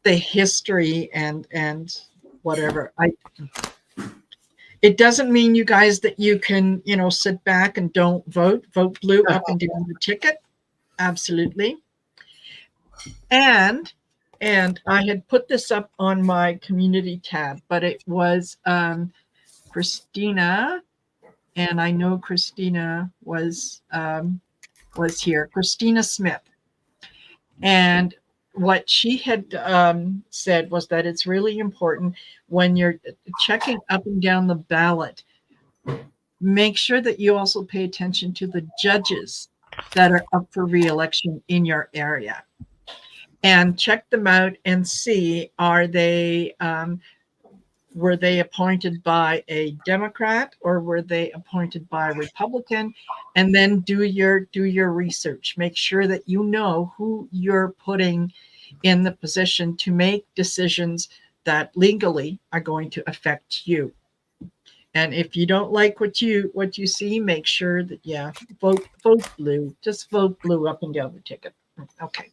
[SPEAKER 1] history and whatever. It doesn't mean, you guys, that you can, sit back and don't vote blue up and down the ticket. Absolutely. And I had put this up on my community tab, but it was Christina, and I know Christina was here, Christina Smith. And what she had said was that it's really important when you're checking up and down the ballot, make sure that you also pay attention to the judges that are up for re-election in your area, and check them out and see, are they were they appointed by a Democrat or were they appointed by a Republican? And then do your research. Make sure that you know who you're putting in the position to make decisions that legally are going to affect you. And if you don't like what you see, make sure that vote blue. Just vote blue up and down the ticket. Okay.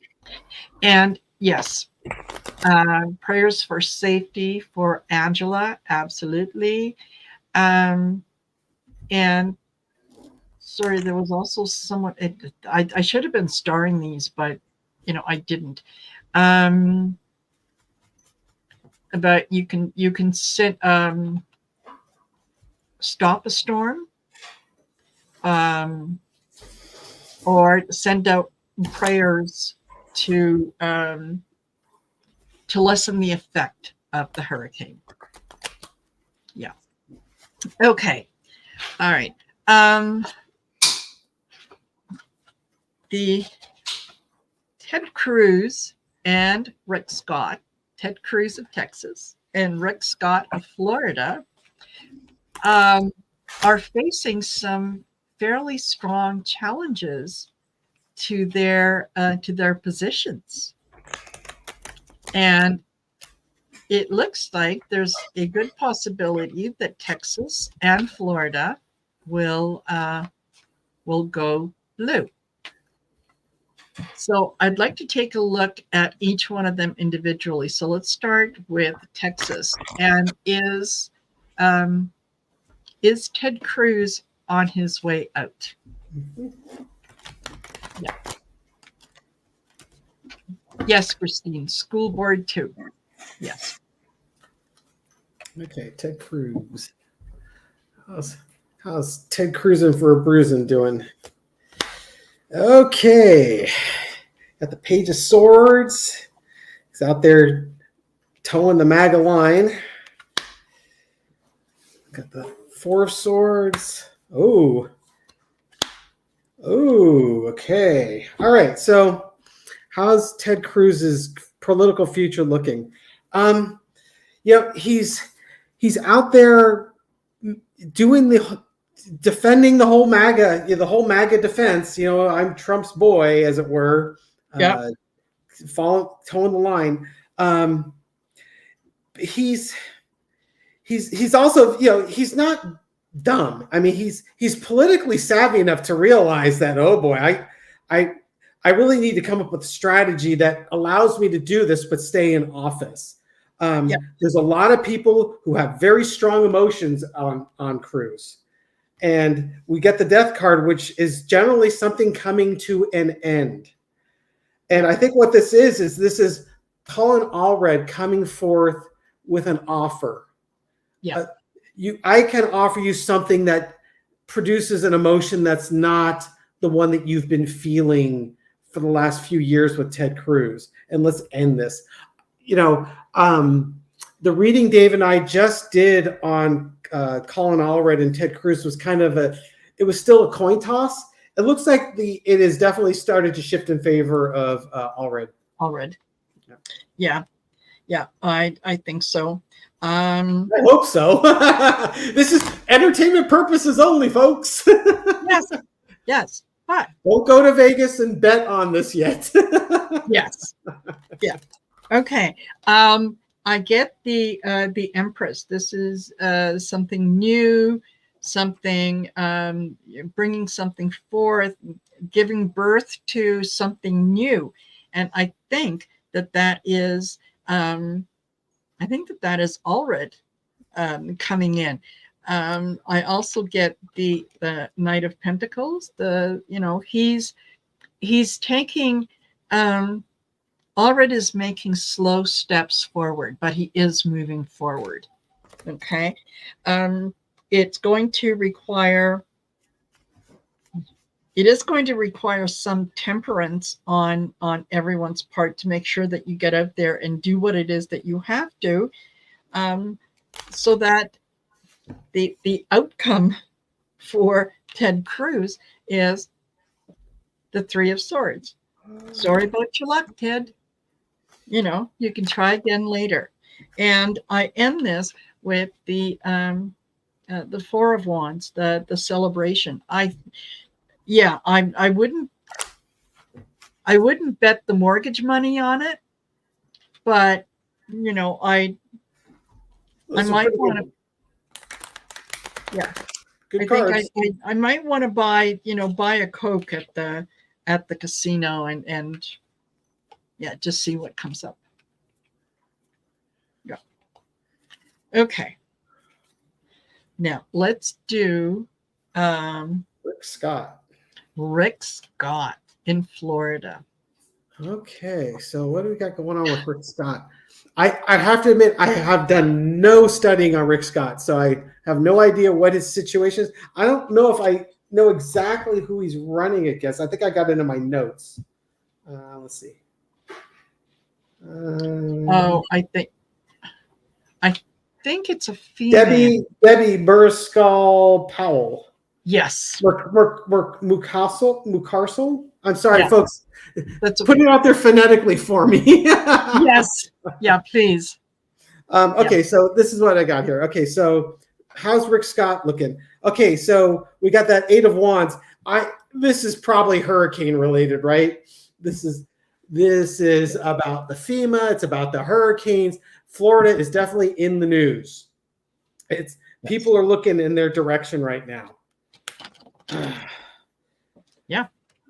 [SPEAKER 1] And yes, prayers for safety for Angela, absolutely. And sorry, there was also someone. I should have been starring these, but I didn't. But you can sit. Stop a storm, or send out prayers to lessen the effect of the hurricane. Yeah. Okay. All right. The Ted Cruz and Rick Scott, Ted Cruz of Texas and Rick Scott of Florida, are facing some fairly strong challenges to their positions. And it looks like there's a good possibility that Texas and Florida will go blue. So I'd like to take a look at each one of them individually. So let's start with Texas. And is Ted Cruz on his way out? Yeah. Yes, Christine. School board too. Yes.
[SPEAKER 2] Okay, Ted Cruz. How's Ted Cruzing for a bruising doing? Okay. Got the Page of Swords. He's out there towing the MAGA line. Got the Four of Swords. Oh, okay. All right. So how's Ted Cruz's political future looking? He's out there defending the whole MAGA, the whole MAGA defense. I'm Trump's boy, as it were.
[SPEAKER 1] Yeah.
[SPEAKER 2] Towing the line. He's also, he's not dumb. I mean, he's politically savvy enough to realize that, oh boy, I really need to come up with a strategy that allows me to do this but stay in office. There's a lot of people who have very strong emotions on Cruz. And we get the death card, which is generally something coming to an end. And I think what this is Colin Allred coming forth with an offer.
[SPEAKER 1] Yeah.
[SPEAKER 2] I can offer you something that produces an emotion that's not the one that you've been feeling for the last few years with Ted Cruz. And let's end this. The reading Dave and I just did on Colin Allred and Ted Cruz was kind of it was still a coin toss. It looks like it has definitely started to shift in favor of Allred.
[SPEAKER 1] Yeah. I think so.
[SPEAKER 2] I hope so. This is entertainment purposes only, folks.
[SPEAKER 1] Yes. But
[SPEAKER 2] don't go to Vegas and bet on this yet.
[SPEAKER 1] Yes. Yeah. Okay. I get the Empress. This is something new, something bringing something forth, giving birth to something new, and I think that is Allred coming in. I also get the Knight of Pentacles. he's taking, Allred is making slow steps forward, but he is moving forward. Okay. It's going to require, it is going to require some temperance on everyone's part to make sure that you get out there and do what it is that you have to, so that the outcome for Ted Cruz is the Three of Swords. Sorry about your luck, Ted. You know, you can try again later. And I end this with the Four of Wands, the celebration. I wouldn't bet the mortgage money on it, but you know, I might want to. Yeah,
[SPEAKER 2] good cards.
[SPEAKER 1] I might want to buy a Coke at the casino and yeah, just see what comes up. Yeah. Okay. Now let's do
[SPEAKER 2] Rick Scott.
[SPEAKER 1] Rick Scott in Florida.
[SPEAKER 2] Okay, so what do we got going on with Rick Scott? I have to admit, I have done no studying on Rick Scott, so I have no idea what his situation is. I don't know if I know exactly who he's running against. I think I got it in my notes. Let's see.
[SPEAKER 1] I think it's a female.
[SPEAKER 2] Debbie Burscall Powell.
[SPEAKER 1] Yes.
[SPEAKER 2] Mucarsel. I'm sorry,
[SPEAKER 1] yeah.
[SPEAKER 2] folks.
[SPEAKER 1] That's okay.
[SPEAKER 2] Put it out there phonetically for me.
[SPEAKER 1] Yes. Yeah, please.
[SPEAKER 2] Okay, so this is what I got here. Okay, so how's Rick Scott looking? Okay, so we got that Eight of Wands. This is probably hurricane related, right? This is about the FEMA. It's about the hurricanes. Florida is definitely in the news. People are looking in their direction right now.
[SPEAKER 1] Yeah,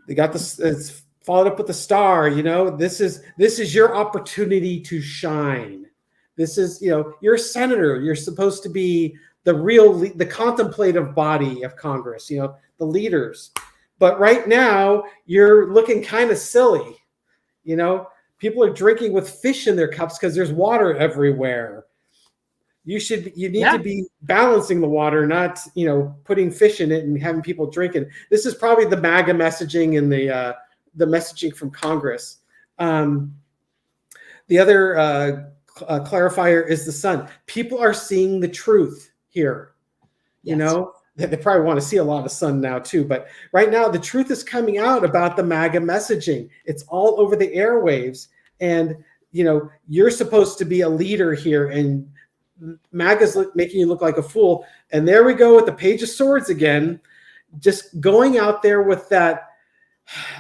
[SPEAKER 2] they got this. It's followed up with the star. You know, this is your opportunity to shine. This is, you know, you're a senator. You're supposed to be the contemplative body of Congress. You know, the leaders. But right now, you're looking kind of silly. You know, people are drinking with fish in their cups because there's water everywhere. You need to be balancing the water, not, you know, putting fish in it and having people drinking. This is probably the MAGA messaging and the messaging from Congress. The other clarifier is the sun. People are seeing the truth here. Yes. You know, they probably want to see a lot of sun now too, but right now the truth is coming out about the MAGA messaging. It's all over the airwaves, and you know, you're supposed to be a leader here, and MAGA's making you look like a fool. And there we go with the Page of Swords again, just going out there with that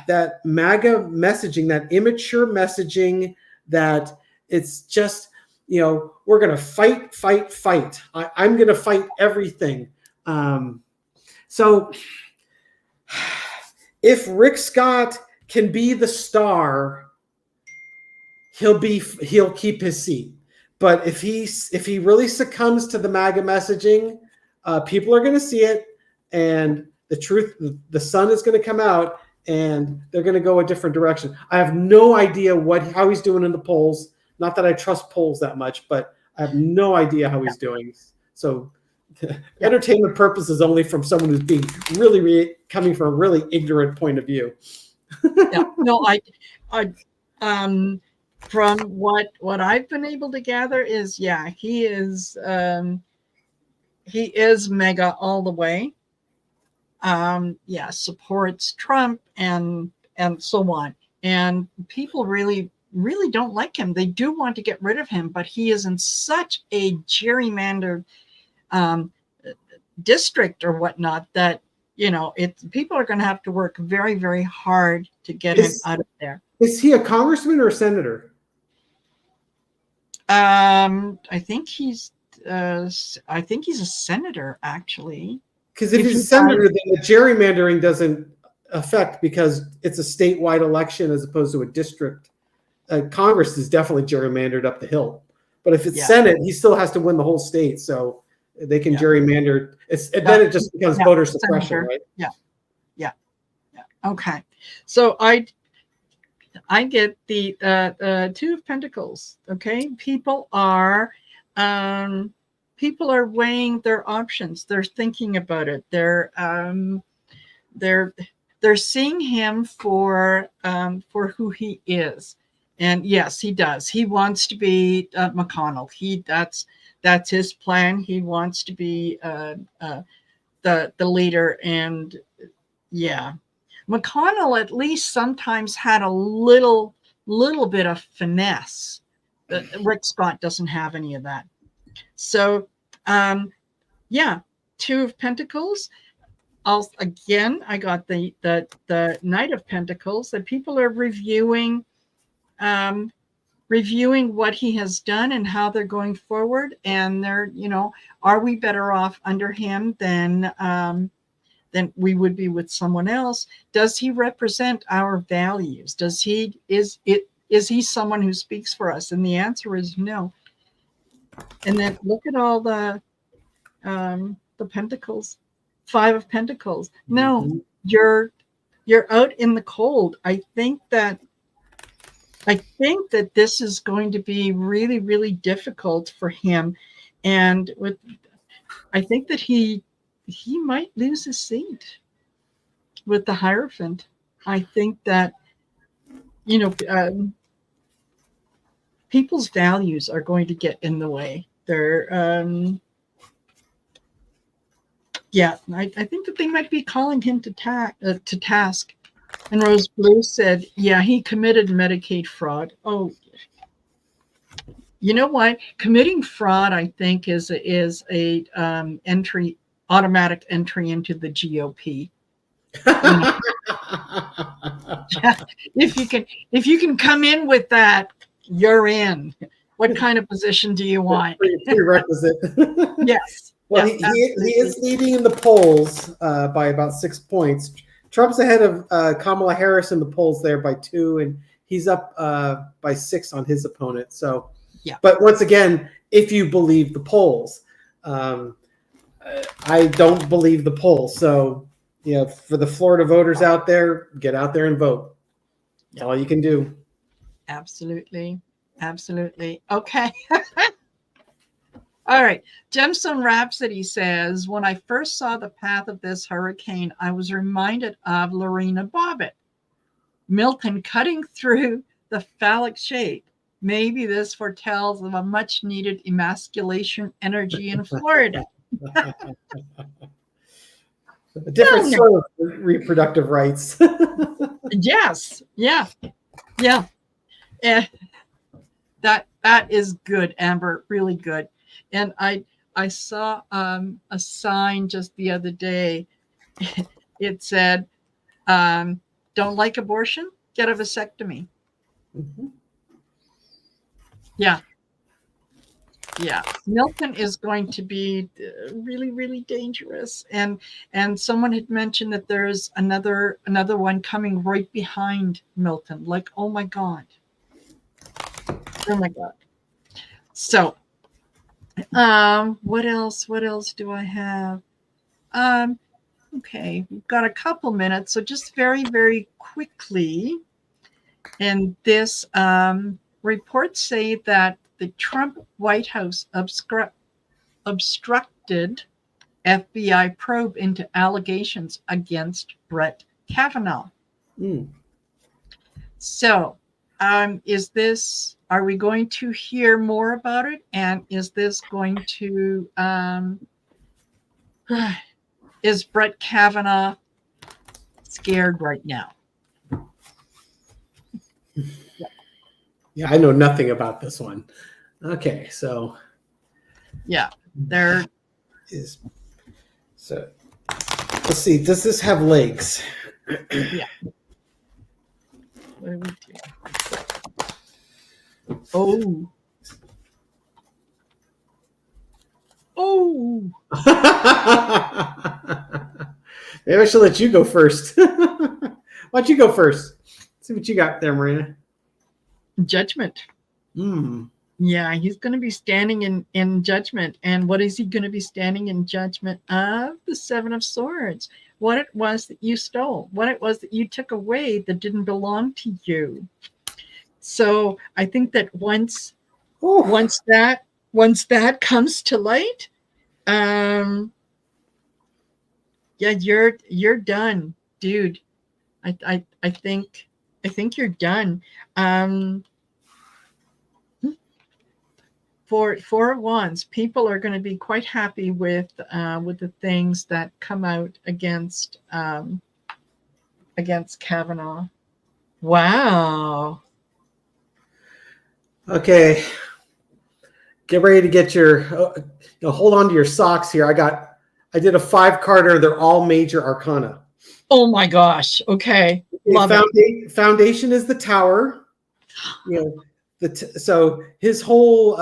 [SPEAKER 2] MAGA messaging, that immature messaging, that it's just, you know, we're going to fight. I'm going to fight everything. So if Rick Scott can be the star, he'll keep his seat. But if he really succumbs to the MAGA messaging, people are going to see it, and the truth, the sun is going to come out, and they're going to go a different direction. I have no idea how he's doing in the polls. Not that I trust polls that much, but I have no idea how he's doing. So entertainment purposes only from someone who's being really coming from a really ignorant point of view.
[SPEAKER 1] From what I've been able to gather is, he is MAGA all the way. Supports Trump and so on. And people really don't like him. They do want to get rid of him, but he is in such a gerrymandered district or whatnot that, you know, people are going to have to work very, very hard to get him out of there.
[SPEAKER 2] Is he a congressman or a senator?
[SPEAKER 1] I think he's a senator, actually.
[SPEAKER 2] Because if he's a senator, then the gerrymandering doesn't affect, because it's a statewide election as opposed to a district. Congress is definitely gerrymandered up the hill, but if it's Senate, he still has to win the whole state, so they can gerrymander. Then it just becomes voter suppression, right?
[SPEAKER 1] Okay. So I get the Two of Pentacles. Okay. People are weighing their options. They're thinking about it. They're seeing him for who he is. And yes, he does. He wants to be McConnell. That's his plan. He wants to be the leader. And yeah, McConnell at least sometimes had a little bit of finesse. Rick Scott doesn't have any of that. So yeah, Two of Pentacles. I got the Knight of Pentacles, that people are reviewing what he has done and how they're going forward. And they're, are we better off under him than we would be with someone else? Does he represent our values? Is he someone who speaks for us? And the answer is no. And then look at all the Pentacles. Five of Pentacles. No, mm-hmm. You're out in the cold. I think that this is going to be really, really difficult for him. And I think that he might lose his seat with the Hierophant. I think that, people's values are going to get in the way. They're, yeah, I think that they might be calling him to task. And Rose Blue said, yeah, he committed Medicaid fraud. Oh, you know what? Committing fraud, I think, is a automatic entry into the GOP. If you can come in with that, you're in. What kind of position do you want?
[SPEAKER 2] Prerequisite.
[SPEAKER 1] Yes.
[SPEAKER 2] Well, he is leading in the polls by about 6 points. Trump's ahead of Kamala Harris in the polls there by 2, and he's up by 6 on his opponent. So, yeah. But once again, if you believe the polls, I don't believe the polls. So, for the Florida voters out there, get out there and vote. That's all you can do.
[SPEAKER 1] Absolutely. Absolutely. Okay. All right. Gemstone Rhapsody says, when I first saw the path of this hurricane, I was reminded of Lorena Bobbitt. Milton cutting through the phallic shape. Maybe this foretells of a much needed emasculation energy in Florida.
[SPEAKER 2] A different sort of reproductive rights.
[SPEAKER 1] Yes. Yeah. Yeah. That is good, Amber. Really good. And I saw a sign just the other day. It said, don't like abortion? Get a vasectomy. Mm-hmm. Yeah. Yeah. Milton is going to be really, really dangerous. And someone had mentioned that there's another one coming right behind Milton. Like, oh my God. Oh my God. So, what else do I have? Okay, we've got a couple minutes, so just very, very quickly. And this reports say that the Trump White House obstructed FBI probe into allegations against Brett Kavanaugh. Mm. So, are we going to hear more about it? And is this going to, is Brett Kavanaugh scared right now?
[SPEAKER 2] Yeah, I know nothing about this one. Okay, so.
[SPEAKER 1] Yeah, there
[SPEAKER 2] is. So, let's see, does this have legs?
[SPEAKER 1] Yeah. What do we do? Oh.
[SPEAKER 2] Maybe I should let you go first. Why don't you go first? See what you got there, Marina.
[SPEAKER 1] Judgment.
[SPEAKER 2] Mm.
[SPEAKER 1] Yeah, he's going to be standing in judgment. And what is he going to be standing in judgment of? The Seven of Swords. what it was that you stole, what it was that you took away that didn't belong to you. So I think that once that comes to light, yeah, you're done, dude. I think you're done. For once, people are going to be quite happy with the things that come out against Kavanaugh. Wow.
[SPEAKER 2] Okay, get ready to get your hold on to your socks here. I did a 5-carder. They're all major arcana.
[SPEAKER 1] Oh my gosh. Okay. Love it.
[SPEAKER 2] Foundation is the Tower. So his whole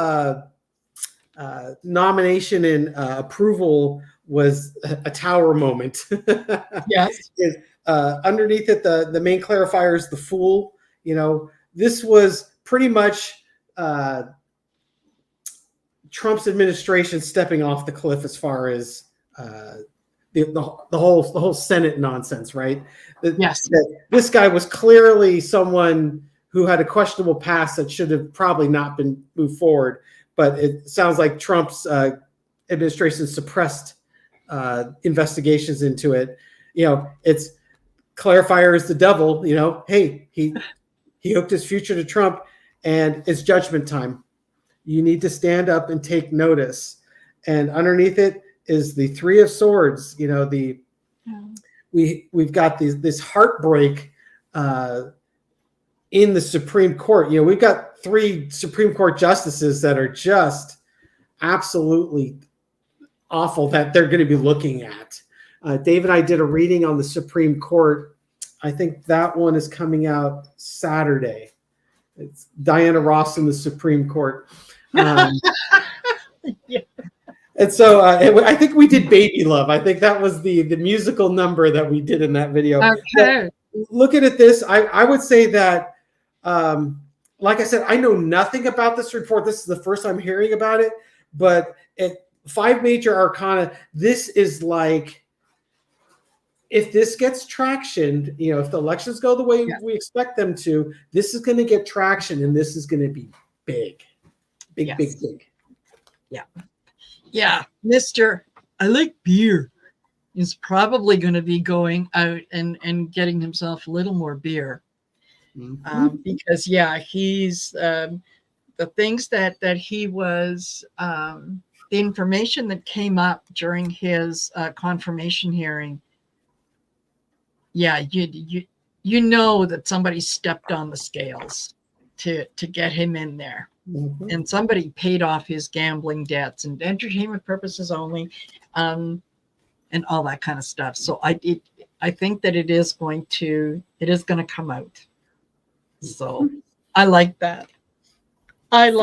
[SPEAKER 2] nomination and approval was a Tower moment.
[SPEAKER 1] Yes.
[SPEAKER 2] Underneath it, the main clarifier is the Fool. This was pretty much Trump's administration stepping off the cliff as far as the whole Senate nonsense, right?
[SPEAKER 1] Yes.
[SPEAKER 2] This guy was clearly someone who had a questionable past that should have probably not been moved forward. But it sounds like Trump's administration suppressed investigations into it. It's clarifier is the devil. Hey, he hooked his future to Trump, and it's judgment time. You need to stand up and take notice. And underneath it is the Three of Swords. We've got this heartbreak in the Supreme Court. We've got 3 Supreme Court justices that are just absolutely awful that they're going to be looking at. Dave and I did a reading on the Supreme Court. I think that one is coming out Saturday. It's Diana Ross in the Supreme Court. Yeah. And so I think we did Baby Love. I think that was the musical number that we did in that video.
[SPEAKER 1] Okay.
[SPEAKER 2] Looking at this, I would say that, like I said, I know nothing about this report. This is the first time hearing about it. But at 5 major arcana, this is like, if this gets traction, if the elections go the way we expect them to, this is going to get traction, and this is going to be big. Big.
[SPEAKER 1] Yeah. Yeah. Mr. I like beer is probably going to be going out and getting himself a little more beer. Mm-hmm. Because, he's the things that he was, the information that came up during his confirmation hearing. Yeah, you know that somebody stepped on the scales to get him in there. Mm-hmm. And somebody paid off his gambling debts and entertainment purposes only, and all that kind of stuff. So I think that it is going to come out. So I like that. 5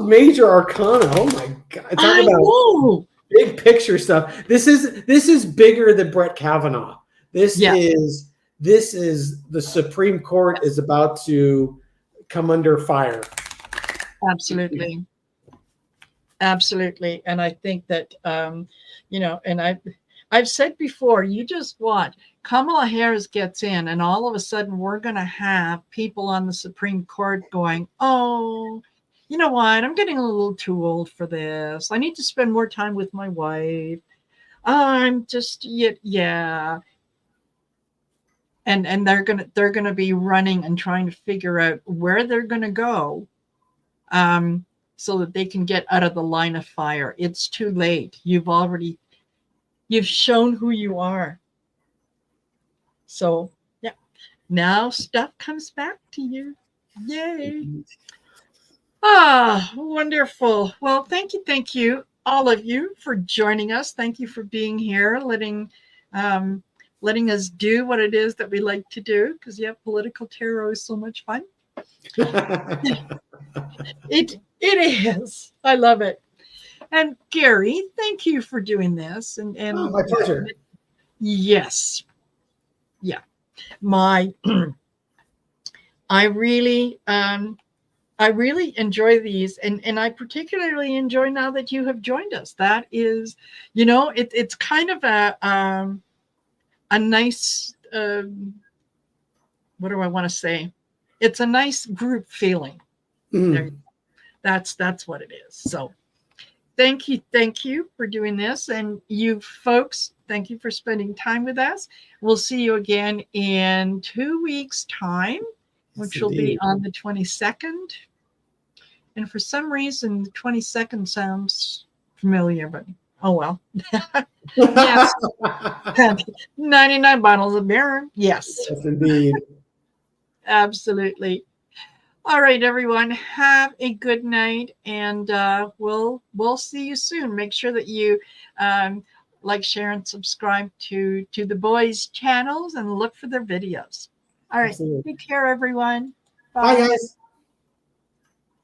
[SPEAKER 2] major arcana. Oh my God!
[SPEAKER 1] I know.
[SPEAKER 2] Big picture stuff. This is bigger than Brett Kavanaugh. This is the Supreme Court is about to come under fire. Absolutely.
[SPEAKER 1] And I think that and I've said before, you just watch. Kamala Harris gets in, and all of a sudden we're going to have people on the Supreme Court going, oh, you know what? I'm getting a little too old for this. I need to spend more time with my wife. I'm just, yeah. And they're gonna be running and trying to figure out where they're gonna go, so that they can get out of the line of fire. It's too late. You've shown who you are. So yeah, now stuff comes back to you. Yay! Wonderful. Well, thank you, all of you, for joining us. Thank you for being here, letting us do what it is that we like to do, because political tarot is so much fun. It is. I love it. And Gary, thank you for doing this. And
[SPEAKER 2] my pleasure.
[SPEAKER 1] Yes. Yeah. I really enjoy these, and I particularly enjoy now that you have joined us. That is, it's kind of a nice, what do I want to say? It's a nice group feeling. There, that's what it is. So thank you for doing this. And you folks, thank you for spending time with us. We'll see you again in 2 weeks' time, which will be on the 22nd. And for some reason, the 22nd sounds familiar, but oh well. Yes. 99 bottles of beer. Yes.
[SPEAKER 2] Yes, indeed.
[SPEAKER 1] Absolutely. All right, everyone. Have a good night, and we'll see you soon. Make sure that you like, share, and subscribe to the boys' channels, and look for their videos. All right. Absolutely. Take care, everyone.
[SPEAKER 2] Bye, guys.